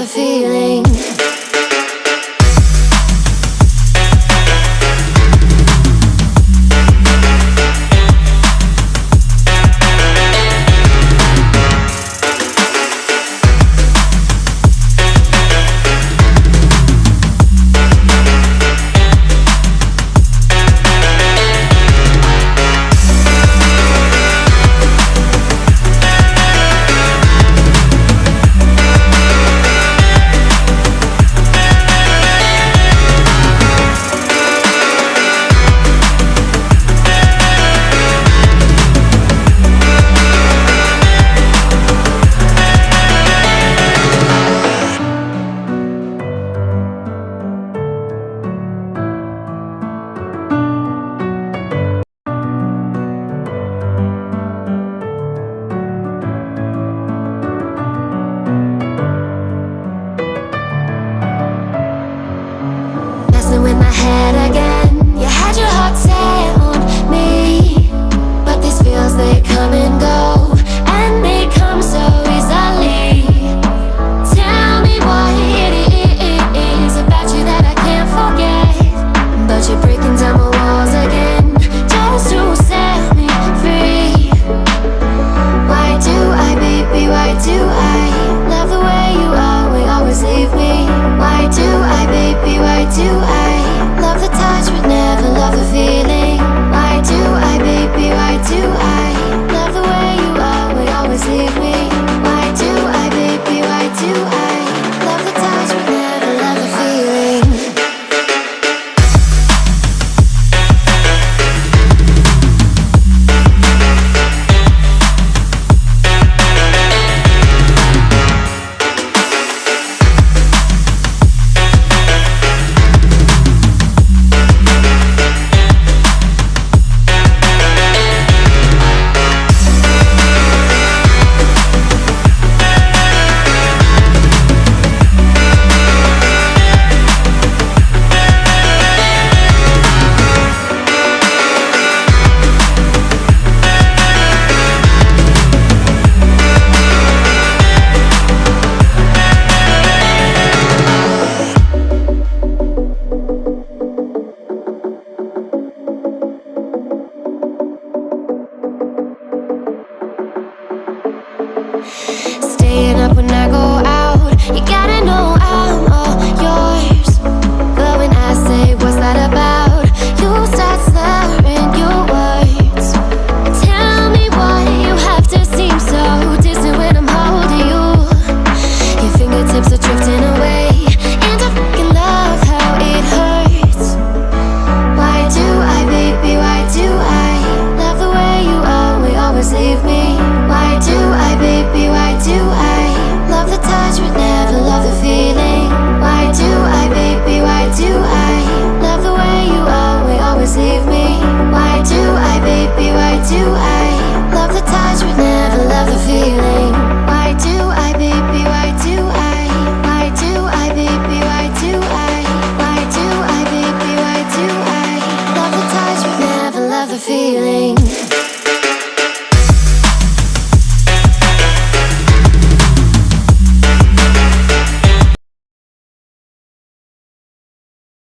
another feeling. With my head again, you had your heart set on me, but these feels, they come and go, and they come so easily. Tell me what it is about you that I can't forget, but you're breaking down my walls again, just to set me free. Why do I, baby, why do I love the way you are, we always leave me? Why do I, baby, why do I love the touch but never love the feeling? Why do I, baby, why do I love the way you are, we always leave me? Why do I, baby, why do I love the touch but never love the feeling? Staying up when I go out, you gotta know I'm all yours. But when I say what's that about, you start slurring your words. Tell me why you have to seem so distant when I'm holding you. Your fingertips are drifting